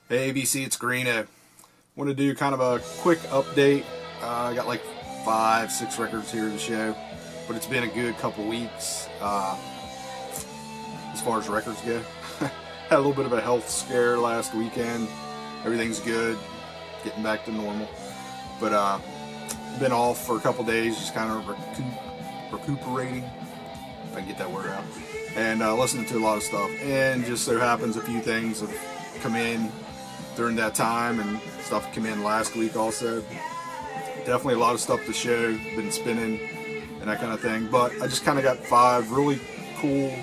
Hey ABC, it's Greeno. Want to do kind of a quick update. I got like 5-6 records here to show, but it's been a good couple weeks as far as records go. Had a little bit of a health scare last weekend. Everything's good, getting back to normal. But been off for a couple days, just kind of recuperating, if I can get that word out, and listening to a lot of stuff. And just so happens a few things have come in during that time, and stuff came in last week also. Definitely a lot of stuff to show, been spinning and that kind of thing. But I just kind of got 5 really cool,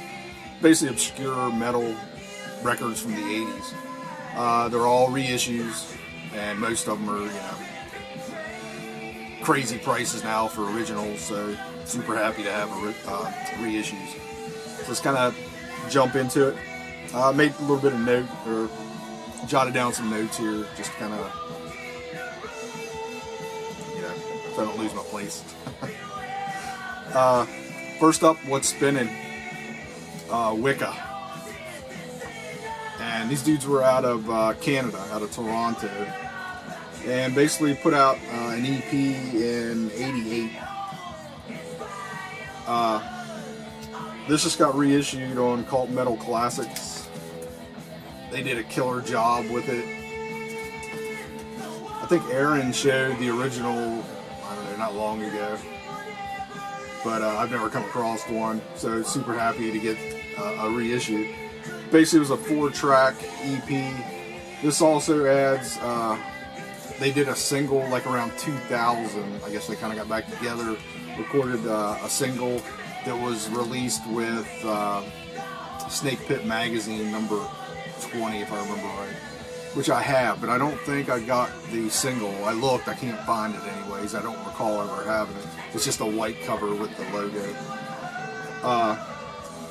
basically obscure metal records from the 80s. They're all reissues, and most of them are, crazy prices now for originals, so super happy to have reissues. So let's kind of jump into it. Made a little bit of note, or jotted down some notes here, just kind of, so I don't lose my place. First up, what's spinning? Wicca. And these dudes were out of Canada, out of Toronto, and basically put out an EP in '88. This just got reissued on Cult Metal Classics. They did a killer job with it. I think Aaron showed the original, I don't know, not long ago, but I've never come across one, so super happy to get a reissue. Basically, it was a 4-track EP. This also adds, they did a single like around 2000. I guess they kind of got back together, recorded a single that was released with Snake Pit Magazine number 20, if I remember right, which I have, but I don't think I got the single. I looked, I can't find it anyways. I don't recall ever having it. It's just a white cover with the logo.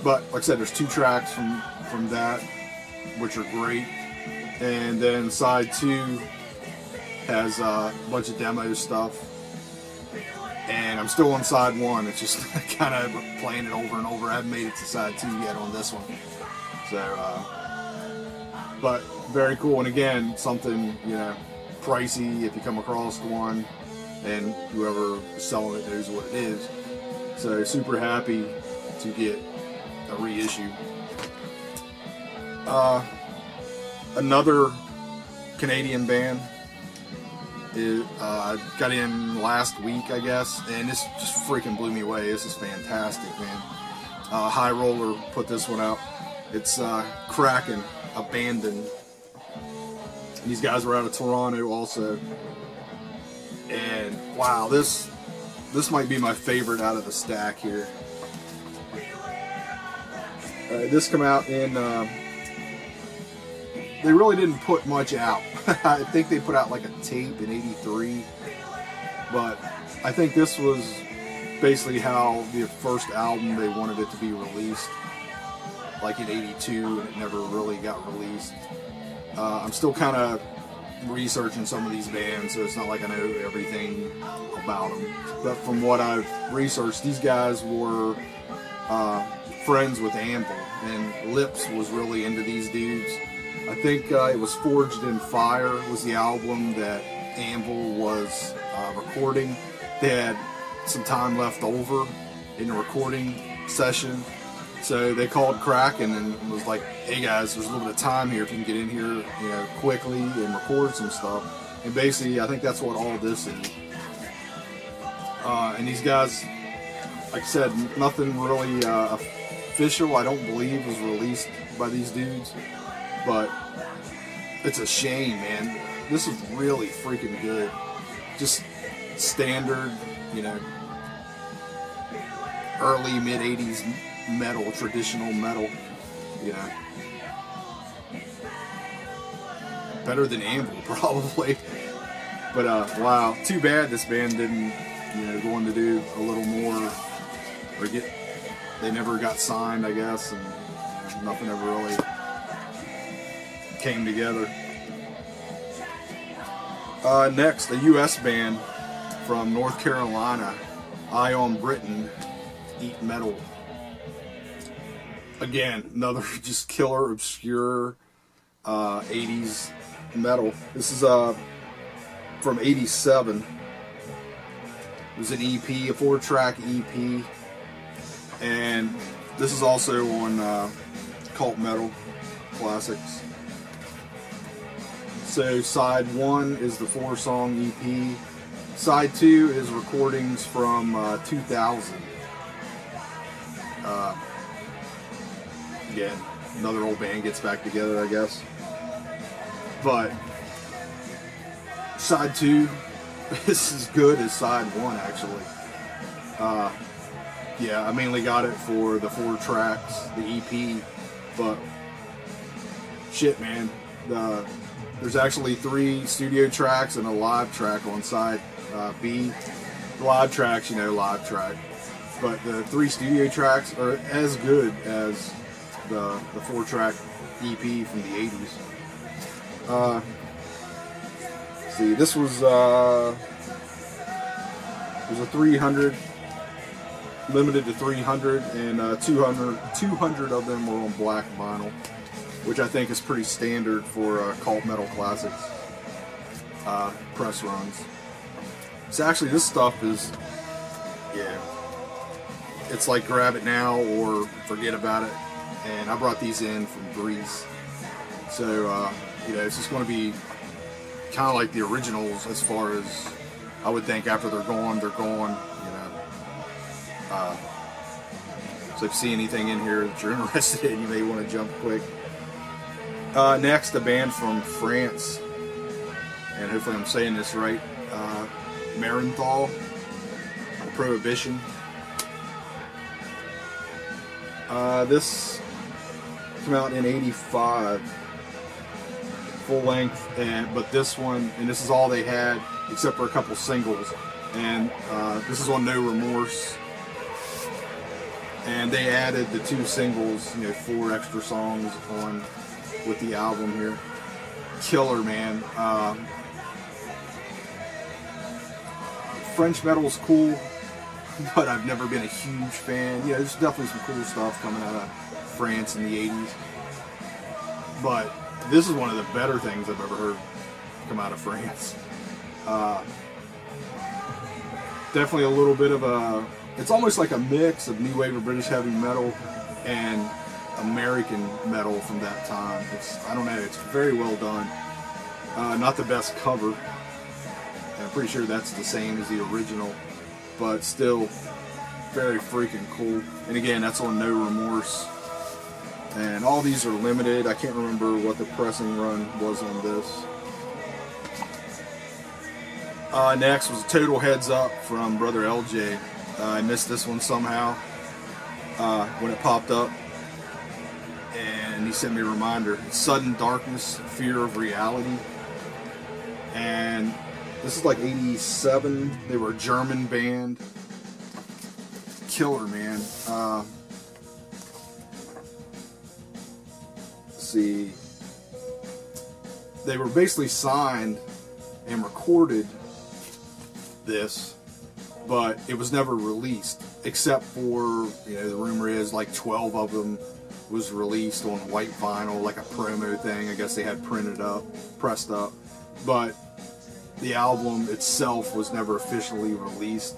But like I said, there's 2 tracks from that, which are great, and then side 2 has a bunch of demo stuff, and I'm still on side 1. It's just kind of playing it over and over. I haven't made it to side 2 yet on this one, so but very cool. And again, something pricey if you come across one, and whoever is selling it knows what it is. So super happy to get a reissue. Another Canadian band got in last week, I guess, and this just freaking blew me away. This is fantastic, man. High Roller put this one out. It's Kraken, Abandoned. And these guys were out of Toronto also. And wow, this might be my favorite out of the stack here. This come out in, they really didn't put much out. I think they put out like a tape in '83, but I think this was basically how the first album they wanted it to be released, like in '82, and it never really got released. I'm still kind of researching some of these bands, so it's not like I know everything about them, but from what I've researched, these guys were friends with Anvil, and Lips was really into these dudes. I think it was Forged in Fire was the album that Anvil was recording. They had some time left over in the recording session, so they called Kraken and was like, hey guys, there's a little bit of time here if you can get in here quickly and record some stuff. And basically I think that's what all this is. And these guys, like I said, nothing really official, I don't believe, was released by these dudes, but it's a shame, man. This is really freaking good. Just standard, early mid 80s metal, traditional metal, better than Anvil probably. But wow, too bad this band didn't go on to do a little more, or they never got signed, I guess, and nothing ever really came together. Next, a US band from North Carolina, Eye on Britain, Eat Metal. Again, another just killer, obscure 80s metal. This is from '87. It was an EP, a 4-track EP, and this is also on Cult Metal Classics. So side 1 is the 4-song EP. Side 2 is recordings from 2000. Again, another old band gets back together, I guess. But side 2 is as good as side 1, actually. Yeah, I mainly got it for the 4 tracks, the EP, but shit, man. There's actually 3 studio tracks and a live track on side B. The live tracks, you know, live track. But the 3 studio tracks are as good as the 4-track EP from the 80s. See, this was a 300, limited to 300, and 200 of them were on black vinyl, which I think is pretty standard for Cult Metal Classics press runs. So actually, this stuff is, yeah, it's like grab it now or forget about it. And I brought these in from Greece, so you know, it's just going to be kind of like the originals as far as I would think. After they're gone, you know. So if you see anything in here that you're interested in, you may want to jump quick. Next, a band from France, and hopefully I'm saying this right, Marenthal, Prohibition. This came out in '85, full length, but this one, and this is all they had except for a couple singles, and this is on No Remorse, and they added the 2 singles, you know, 4 extra songs on with the album here. Killer, man. French metal's cool, but I've never been a huge fan. Yeah, there's definitely some cool stuff coming out of France in the 80s. But this is one of the better things I've ever heard come out of France. Definitely a little bit of a, it's almost like a mix of new wave of British heavy metal and American metal from that time. I don't know, it's very well done. Not the best cover. I'm pretty sure that's the same as the original, but still very freaking cool. And again, that's on No Remorse. And all these are limited. I can't remember what the pressing run was on this. Next was Total Heads Up from Brother LJ. I missed this one somehow when it popped up, and he sent me a reminder. Sudden Darkness, Fear of Reality. And this is like '87. They were a German band. Killer, man. Let's see. They were basically signed and recorded this, but it was never released, except for, you know, the rumor is like 12 of them was released on white vinyl, like a promo thing. I guess they had pressed up, but the album itself was never officially released.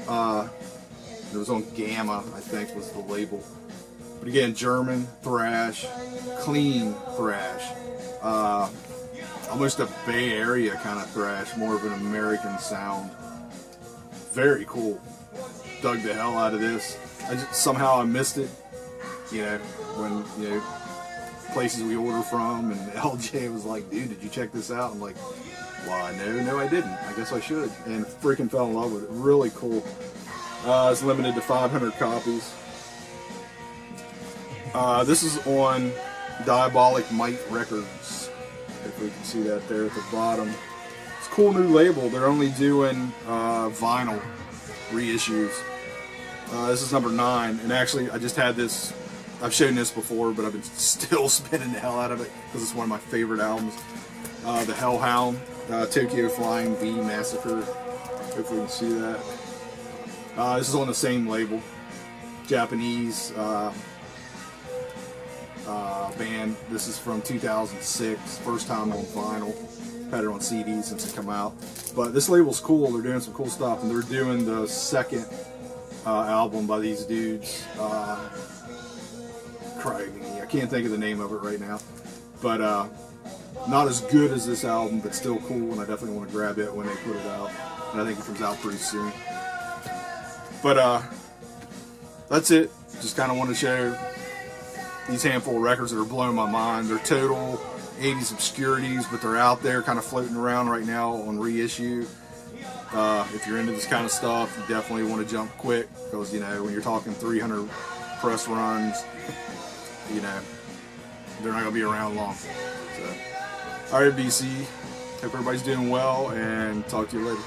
It was on Gamma, I think was the label. But again, German thrash, clean thrash, almost a Bay Area kind of thrash, more of an American sound. Very cool. Dug the hell out of this. Somehow I missed it, you know, when, you know, places we order from, and LJ was like, dude, did you check this out? I'm like, well, no I didn't. I guess I should. And freaking fell in love with it. Really cool. It's limited to 500 copies. This is on Diabolic Might Records, if we can see that there at the bottom. It's a cool new label. They're only doing vinyl reissues. This is number 9, and actually I just had this, I've shown this before, but I've been still spinning the hell out of it because it's one of my favorite albums. The Hellhound, Tokyo Flying V Massacre. Hopefully you can see that. This is on the same label. Japanese band. This is from 2006, first time on vinyl. Had it on CD since it came out. But this label's cool. They're doing some cool stuff, and they're doing the second album by these dudes. I can't think of the name of it right now, but not as good as this album, but still cool, and I definitely want to grab it when they put it out, and I think it comes out pretty soon. But that's it. Just kind of want to share these handful of records that are blowing my mind. They're total 80s obscurities, but they're out there kind of floating around right now on Reissue. If you're into this kind of stuff, you definitely want to jump quick, because, you know, when you're talking 300 press runs, you know, they're not going to be around long. So, alright, BC. Hope everybody's doing well, and talk to you later.